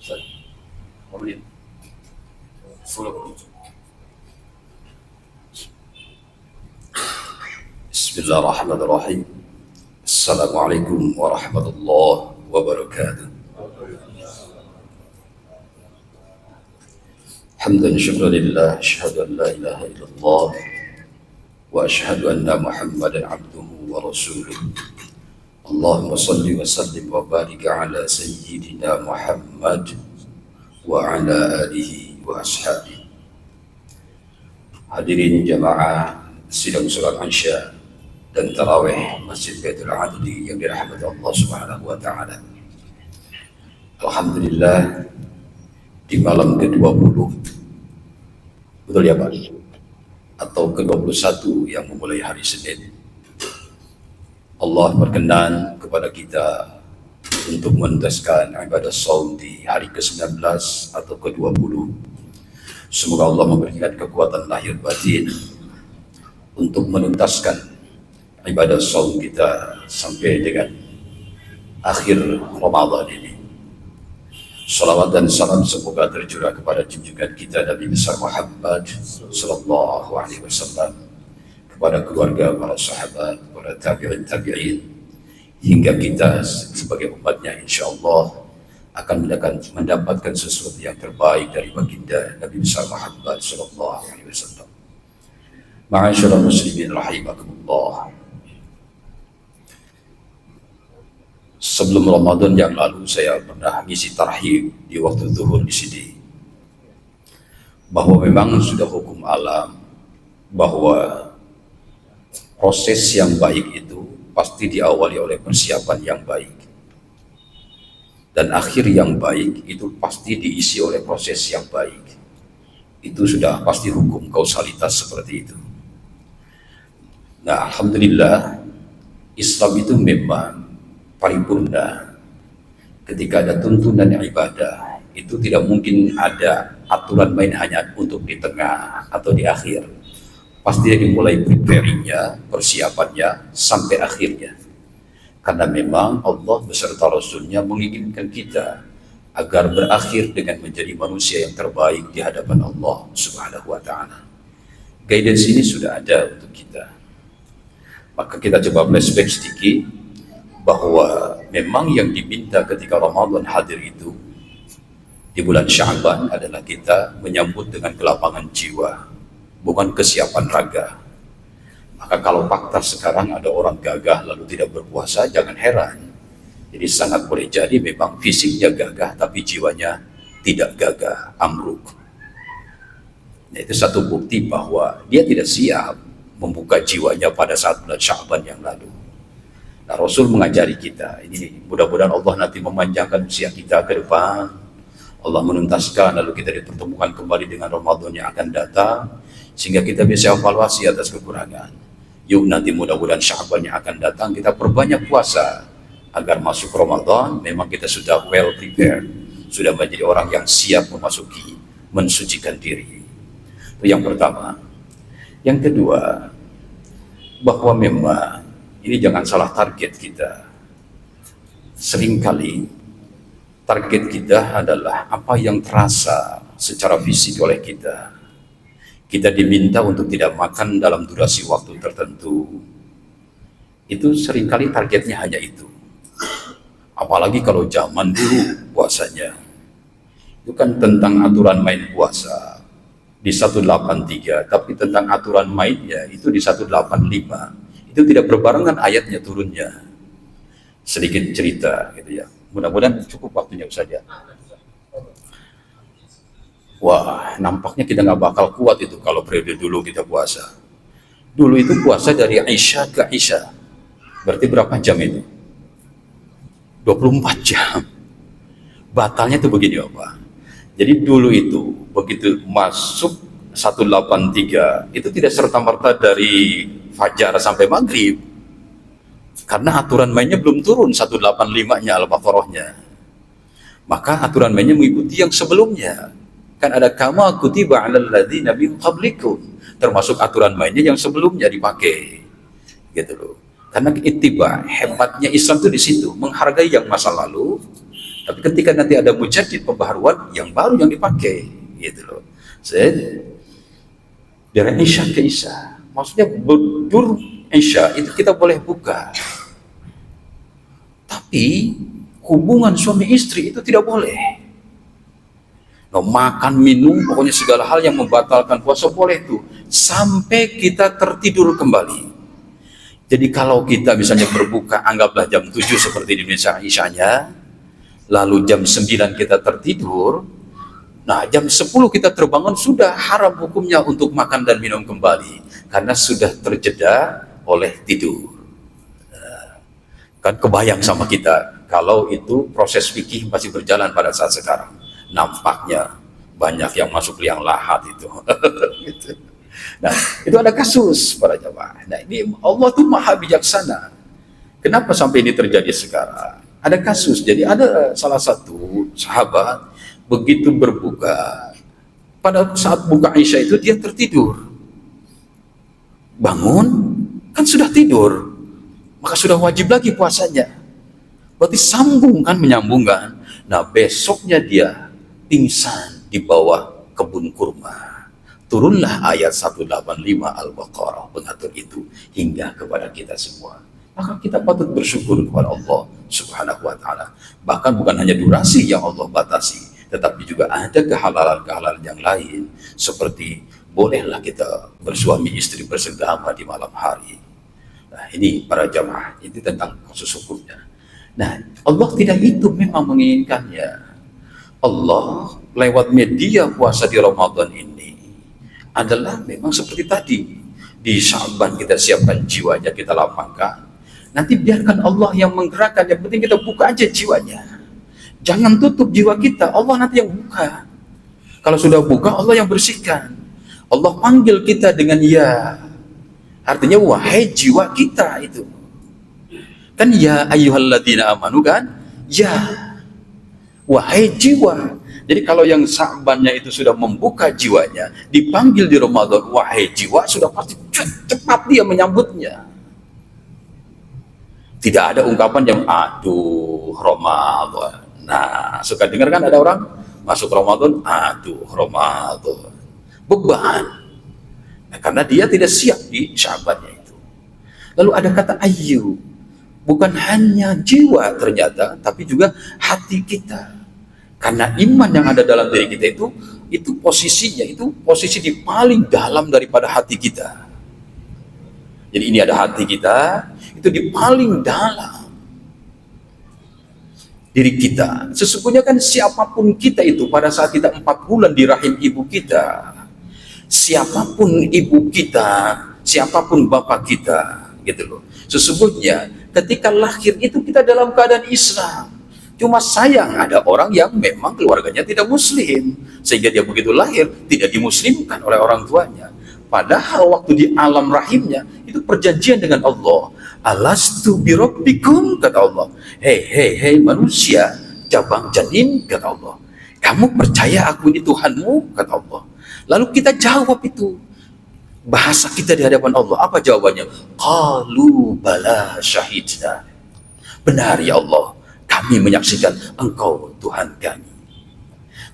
Bismillahirrahmanirrahim. Assalamualaikum warahmatullahi wabarakatuh. Hamdan syukran lillah, asyhadu an la ilaha illallah wa asyhadu anna Muhammadan abduhu wa rasuluh. Allahumma salli wa sallim wa barik ala sayyidina Muhammad wa ala alihi wa ashabihi. Hadirin jamaah sidang salat Isya dan tarawih Masjid Baitul Adli yang dirahmati Allah Subhanahu wa taala. Alhamdulillah, di malam ke-20, betul ya Pak? Atau ke-21 yang memulai hari Senin, Allah berkenan kepada kita untuk menuntaskan ibadah saum di hari ke-19 atau ke-20. Semoga Allah memberikan kekuatan lahir batin untuk menuntaskan ibadah saum kita sampai dengan akhir Ramadan ini. Salawat dan salam semoga tercurah kepada junjungan kita Nabi besar Muhammad sallallahu alaihi wasallam, kepada keluarga, para sahabat, para tabi'in hingga kita sebagai umatnya insyaallah akan mendapatkan sesuatu yang terbaik dari baginda Nabi besar Muhammad sallallahu alaihi wasallam. Ma'asyiral muslimin rahimakumullah. Sebelum Ramadan yang lalu saya pernah ngisi tarhib di waktu zuhur di sini, bahwa memang sudah hukum alam bahwa proses yang baik itu pasti diawali oleh persiapan yang baik, dan akhir yang baik itu pasti diisi oleh proses yang baik. Itu sudah pasti hukum kausalitas seperti itu. Nah, alhamdulillah Islam itu memang paripurna. Ketika ada tuntunan ibadah, itu tidak mungkin ada aturan main hanya untuk di tengah atau di akhir. Pasti dimulai preparingnya, persiapannya sampai akhirnya. Karena memang Allah beserta Rasulnya menginginkan kita agar berakhir dengan menjadi manusia yang terbaik di hadapan Allah Subhanahu wa ta'ala. Guidance ini sudah ada untuk kita. Maka kita coba flashback sedikit, bahwa memang yang diminta ketika Ramadan hadir itu di bulan Sya'ban adalah kita menyambut dengan kelapangan jiwa, bukan kesiapan raga. Maka kalau fakta sekarang ada orang gagah lalu tidak berpuasa, jangan heran. Jadi sangat boleh jadi memang fisiknya gagah tapi jiwanya tidak gagah, amruk. Nah, itu satu bukti bahwa dia tidak siap membuka jiwanya pada saat bulan Sya'ban yang lalu. Nah, Rasul mengajari kita, ini mudah-mudahan Allah nanti memanjangkan usia kita ke depan, Allah menuntaskan, lalu kita dipertemukan kembali dengan Ramadan yang akan datang, sehingga kita bisa evaluasi atas kekurangan. Yuk nanti mudah-mudahan Sya'ban yang akan datang, kita perbanyak puasa, agar masuk Ramadan, memang kita sudah well prepared, sudah menjadi orang yang siap memasuki, mensucikan diri. Itu yang pertama. Yang kedua, bahwa memang ini jangan salah target kita. Seringkali target kita adalah apa yang terasa secara fisik oleh kita. Kita diminta untuk tidak makan dalam durasi waktu tertentu. Itu seringkali targetnya hanya itu. Apalagi kalau zaman dulu puasanya. Itu kan tentang aturan main puasa di 183, tapi tentang aturan mainnya itu di 185. Itu tidak berbarengan ayatnya turunnya. Sedikit cerita gitu ya. Mudah-mudahan cukup waktunya saja. Wah, nampaknya kita nggak bakal kuat itu kalau periode dulu kita puasa. Dulu itu puasa dari Isya ke Isya. Berarti berapa jam itu? 24 jam. Batalnya itu begini Bapak. Jadi dulu itu begitu masuk 183 itu tidak serta-merta dari fajar sampai maghrib, karena aturan mainnya belum turun 185-nya Al-Baqarahnya. Maka aturan mainnya mengikuti yang sebelumnya. Kan ada kama kutiba 'alal ladzina min qablikum, termasuk aturan mainnya yang sebelumnya dipakai. Gitu loh. Karena ittiba, hebatnya Islam itu di situ, menghargai yang masa lalu, Tapi ketika nanti ada mujaddid pembaharuan, yang baru yang dipakai, gitu loh. Dari Isya ke Isya, maksudnya berdur Isya itu kita boleh buka. Tapi hubungan suami istri itu tidak boleh. No, makan, minum, pokoknya segala hal yang membatalkan puasa boleh tuh sampai kita tertidur kembali. Jadi kalau kita misalnya berbuka, anggaplah jam 7 seperti di Indonesia Isyanya, lalu jam 9 kita tertidur, nah jam 10 kita terbangun, sudah haram hukumnya untuk makan dan minum kembali, karena sudah terjeda oleh tidur. Kan kebayang sama kita, kalau itu proses fikih masih berjalan pada saat sekarang. Nampaknya banyak yang masuk liang lahat itu. Gitu. Nah, itu ada kasus para jamaah. Nah, ini Allah tuh maha bijaksana. Kenapa sampai ini terjadi sekarang? Ada kasus. Jadi ada salah satu sahabat begitu berbuka, pada saat buka Isya itu dia tertidur. Bangun, kan sudah tidur, maka sudah wajib lagi puasanya. Berarti sambung kan, menyambungkan. Nah, besoknya dia pingsan di bawah kebun kurma. Turunlah ayat 185 Al-Baqarah mengatur itu hingga kepada kita semua. Maka kita patut bersyukur kepada Allah Subhanahu wa taala. Bahkan bukan hanya durasi yang Allah batasi, tetapi juga ada kehalalan-kehalalan yang lain, seperti bolehlah kita bersuami istri bersegama di malam hari. Nah, ini para jamaah, ini tentang kasus hukumnya. Nah, Allah tidak itu memang menginginkannya. Allah lewat media puasa di Ramadan ini adalah memang seperti tadi, di Sya'ban kita siapkan jiwanya, kita lapangkan, nanti biarkan Allah yang menggerakkan, yang penting kita buka aja jiwanya, jangan tutup jiwa kita, Allah nanti yang buka. Kalau sudah buka, Allah yang bersihkan. Allah panggil kita dengan ya, artinya wahai jiwa kita itu kan, ya ayyuhalladzina amanu kan, ya wahai jiwa. Jadi kalau yang Sa'bannya itu sudah membuka jiwanya, dipanggil di Ramadan, wahai jiwa, sudah pasti cepat dia menyambutnya. Tidak ada ungkapan yang aduh Ramadan. Nah, suka dengar kan ada orang masuk Ramadan, aduh Ramadan, beban. Nah, karena dia tidak siap di Sa'bannya itu. Lalu ada kata ayu, bukan hanya jiwa ternyata, tapi juga hati kita. Karena iman yang ada dalam diri kita itu posisinya, itu posisi di paling dalam daripada hati kita. Jadi ini ada hati kita, itu di paling dalam diri kita. Sesungguhnya kan siapapun kita itu pada saat kita 4 bulan di rahim ibu kita, siapapun ibu kita, siapapun bapak kita, gitu loh. Sesungguhnya ketika lahir itu kita dalam keadaan Islam. Cuma sayang ada orang yang memang keluarganya tidak muslim, sehingga dia begitu lahir tidak dimuslimkan oleh orang tuanya. Padahal waktu di alam rahimnya itu perjanjian dengan Allah. Alastu birabbikum, kata Allah. Hei manusia, cabang janin, kata Allah. Kamu percaya aku ini Tuhanmu, kata Allah. Lalu kita jawab itu. Bahasa kita di hadapan Allah, apa jawabannya? Qalu bala syahidna. Benar ya Allah, kami menyaksikan Engkau Tuhan kami.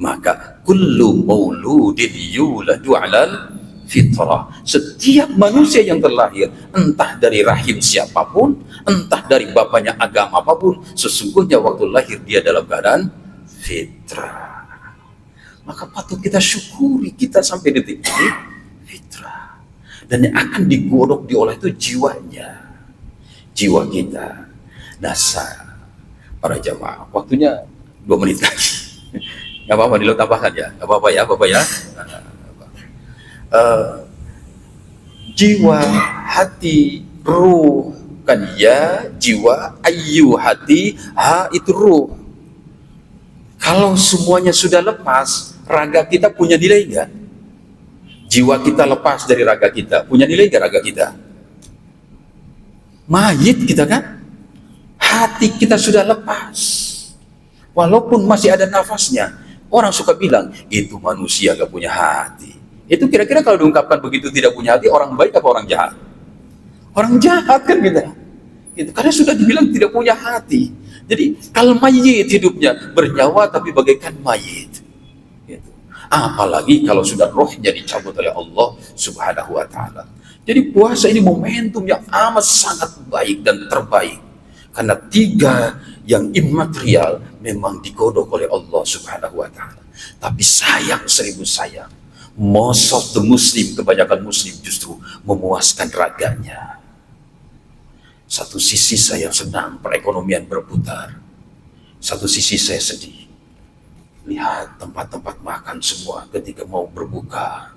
Maka kullu mauludin yuladu 'alal fitrah. Setiap manusia yang terlahir, entah dari rahim siapapun, entah dari bapaknya agama apapun, sesungguhnya waktu lahir dia dalam keadaan fitrah. Maka patut kita syukuri kita sampai detik ini fitrah. Dan yang akan digodok diolah itu jiwanya, jiwa kita. Dasar para jamaah, waktunya 2 menit lagi. Gak apa-apa, dilo tambahkan ya, gak apa-apa ya Bapak ya. Jiwa, hati, ruh, kan ya, jiwa, ayu, hati, ha itu ruh. Kalau semuanya sudah lepas, raga kita punya nilai enggak? Jiwa kita lepas dari raga kita, punya nilai enggak raga kita? Mayit kita kan? Hati kita sudah lepas, walaupun masih ada nafasnya. Orang suka bilang itu manusia gak punya hati. Itu kira-kira kalau diungkapkan begitu tidak punya hati, orang baik apa orang jahat? Orang jahat kan kita gitu. Karena sudah dibilang tidak punya hati. Jadi kal mayit hidupnya, bernyawa tapi bagaikan mayit. Gitu. Apalagi kalau sudah rohnya dicabut oleh Allah Subhanahu wa Ta'ala. Jadi puasa ini momentum yang amat sangat baik dan terbaik. Karena tiga yang immaterial memang digodok oleh Allah Subhanahu wa Ta'ala. Tapi sayang, seribu sayang, most of the Muslim, kebanyakan Muslim justru memuaskan raganya. Satu sisi saya senang perekonomian berputar, satu sisi saya sedih. Lihat tempat-tempat makan semua ketika mau berbuka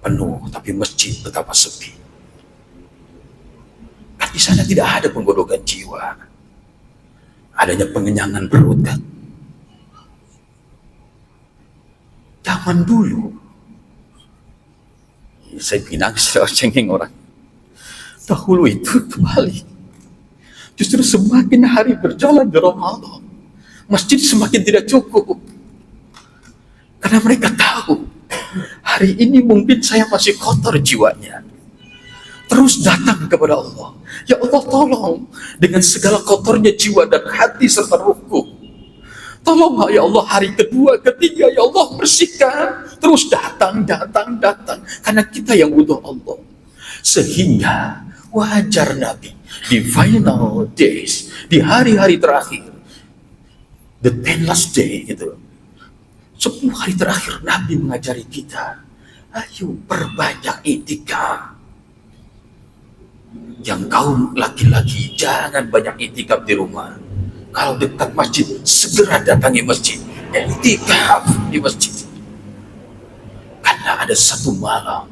penuh, tapi masjid betapa sepi. Kan di sana tidak ada penggodokan jiwa, adanya pengenyangan perut kan. Zaman dulu, saya bilang saya cengeng orang. Dahulu itu kembali. Justru semakin hari berjalan di Ramadan, masjid semakin tidak cukup. Karena mereka tahu, hari ini mungkin saya masih kotor jiwanya. Terus datang kepada Allah. Ya Allah, tolong dengan segala kotornya jiwa dan hati serta ruhku. Tolong ya Allah, hari kedua, ketiga, ya Allah bersihkan. Terus datang. Karena kita yang butuh Allah. Sehingga wajar Nabi di final days, di hari-hari terakhir, the 10 last day itu, 10 hari terakhir Nabi mengajari kita, ayo perbanyak itikaf. Yang kaum laki-laki jangan banyak itikaf di rumah. Kalau dekat masjid, segera datangi masjid, itikaf di masjid. Karena ada satu malam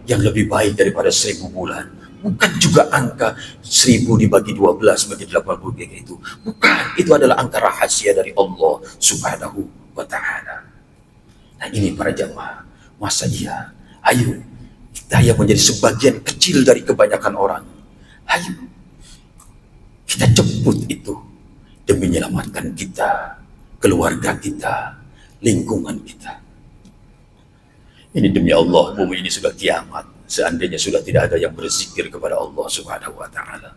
yang lebih baik daripada 1000 bulan. Bukan juga angka 1000 dibagi 12 menjadi 80 kayak itu. Bukan, itu adalah angka rahasia dari Allah Subhanahu wa Ta'ala. Nah ini para jamaah, masa iya? Ayo, kita yang menjadi sebagian kecil dari kebanyakan orang. Ayo, kita jemput itu demi menyelamatkan kita, keluarga kita, lingkungan kita. Ini demi Allah, bumi ini sudah kiamat. Seandainya sudah tidak ada yang berzikir kepada Allah Subhanahu wa Ta'ala.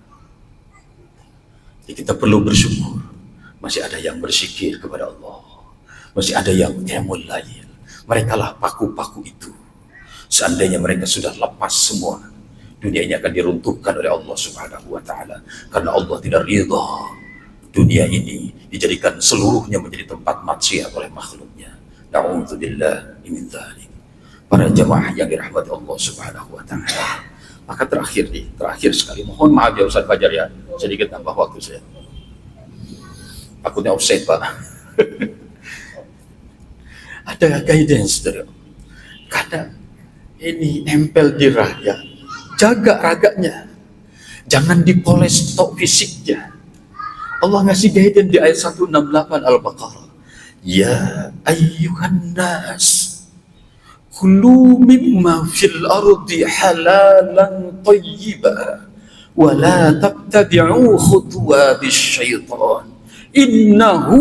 Jadi kita perlu bersyukur, masih ada yang berzikir kepada Allah, masih ada yang qiyamul lail. Mereka lah paku-paku itu. Seandainya mereka sudah lepas semua, dunia ini akan diruntuhkan oleh Allah Subhanahu wa Ta'ala. Karena Allah tidak ridha dunia ini dijadikan seluruhnya menjadi tempat maksiat oleh makhluknya. Na'udzubillah min dzalik. Para jamaah yang dirahmati Allah Subhanahu wa Ta'ala. Maka terakhir sekali, mohon maaf ya Ustaz Fajar ya, sedikit tambah waktu saya. Takutnya offside Pak. Ada guidance dari Allah. Karena ini nempel di raga, jaga raganya, jangan dipoles tok fisiknya. Allah ngasih guidance di ayat 168 Al-Baqarah. Ya ayyuhan nas, kulu mimma fil ardi halalan tayyiba wa la tattabi'u khutuwatis syaitan innahu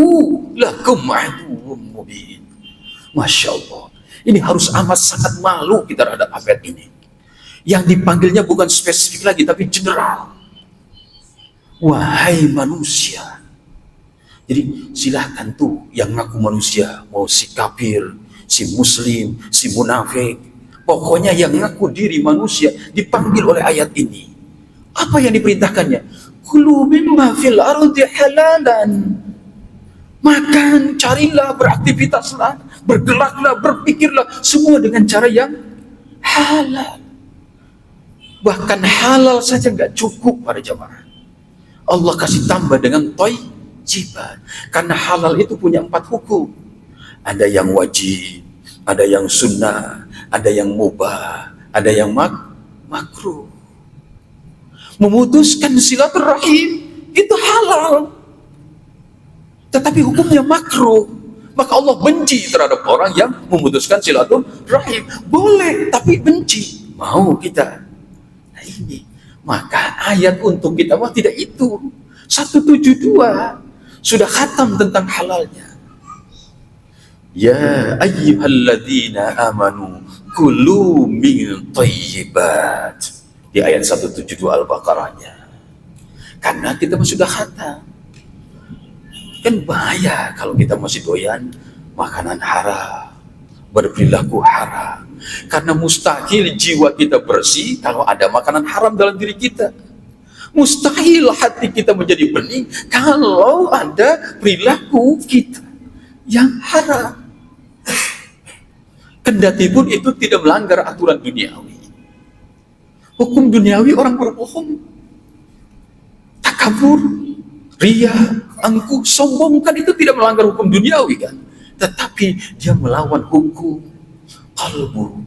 lakum aduwwum mubin. Masya Allah, ini harus amat sangat malu kita terhadap ayat ini. Yang dipanggilnya bukan spesifik lagi tapi general. Wahai manusia. Jadi silahkan tuh yang ngaku manusia, mau si kafir, si muslim, si munafik, pokoknya yang ngaku diri manusia dipanggil oleh ayat ini. Apa yang diperintahkannya? Kulu mimma fil ardi halalan. Makan, carilah, beraktivitaslah, bergeraklah, berpikirlah, semua dengan cara yang halal. Bahkan halal saja nggak cukup para jamaah. Allah kasih tambah dengan thayyiban. Karena halal itu punya 4 hukum. Ada yang wajib, ada yang sunnah, ada yang mubah, ada yang makruh. Memutuskan silaturahim itu halal, tetapi hukumnya makruh. Maka Allah benci terhadap orang yang memutuskan silaturahim. Boleh, tapi benci. Mau kita. Nah ini, maka ayat untuk kita mah tidak itu. 172 sudah khatam tentang halalnya. Ya ayyuhalladzina amanu kulu min thayyibat. Di ayat 172 Al-Baqarahnya. Karena kita sudah khatam. Kan bahaya kalau kita masih doyan makanan haram, berperilaku haram. Karena mustahil jiwa kita bersih kalau ada makanan haram dalam diri kita. Mustahil hati kita menjadi bening kalau ada perilaku kita yang haram. Kendati pun itu tidak melanggar aturan duniawi. Hukum duniawi orang berbohong, takabur, ria, angkuh, sombong, kan itu tidak melanggar hukum duniawi kan. Tetapi dia melawan hukum kalbu,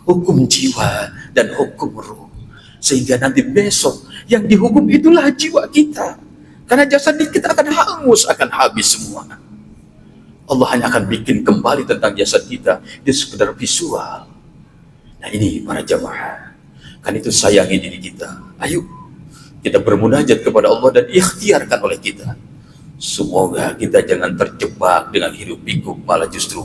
hukum jiwa, dan hukum ruh. Sehingga nanti besok yang dihukum itulah jiwa kita. Karena jasad kita akan hangus, akan habis semua. Allah hanya akan bikin kembali tentang jasad kita di sekedar visual. Nah ini para jamaah, kan itu sayangi diri kita. Ayo kita bermunajat kepada Allah dan ikhtiarkan oleh kita. Semoga kita jangan terjebak dengan hiruk pikuk, malah justru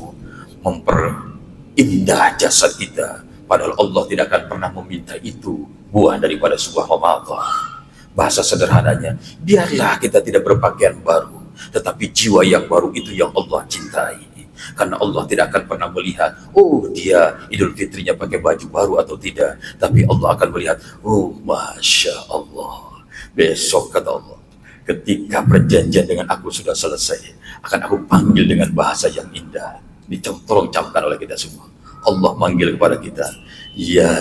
memperindah jasad kita. Padahal Allah tidak akan pernah meminta itu, buah daripada sebuah amal. Bahasa sederhananya, biarlah kita tidak berpakaian baru, tetapi jiwa yang baru itu yang Allah cintai. Karena Allah tidak akan pernah melihat, oh dia Idul Fitrinya pakai baju baru atau tidak. Tapi Allah akan melihat, oh Masya Allah, besok kata Allah, ketika perjanjian dengan aku sudah selesai, akan aku panggil dengan bahasa yang indah. Tolong camkan oleh kita semua. Allah manggil kepada kita, ya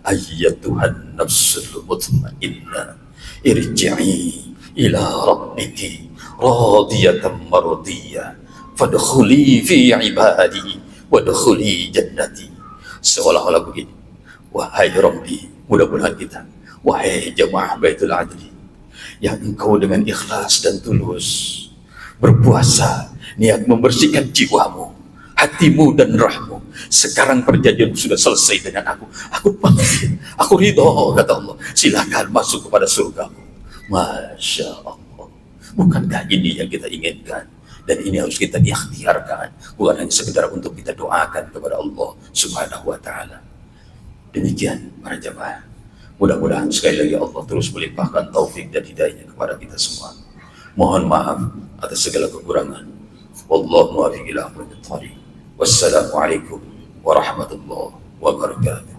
ayyatuhan nafsul mutmainnah, irji'i ila rabbiki radiyatan mardiyah, fadkhuli fi ibadi wadkhuli jannati. Seolah-olah begini, wahai Rabbi, mudah-mudahan kita, wahai jamaah Baitul Adli, yang engkau dengan ikhlas dan tulus berpuasa, niat membersihkan jiwamu, hatimu dan rahmu. Sekarang perjanjian sudah selesai dengan aku panggil, aku ridho, kata Allah, silakan masuk kepada surgamu. Masya Allah, bukankah ini yang kita inginkan? Dan ini harus kita ikhtiarkan, bukan hanya sekedar untuk kita doakan kepada Allah Subhanahu wa ta'ala. Demikian para jamaah, mudah-mudahan sekali lagi Allah terus melimpahkan taufik dan hidayahnya kepada kita semua. Mohon maaf atas segala kekurangan. Wallahu muwaffiq ila aqwamit thoriq. Wassalamualaikum warahmatullahi wabarakatuh.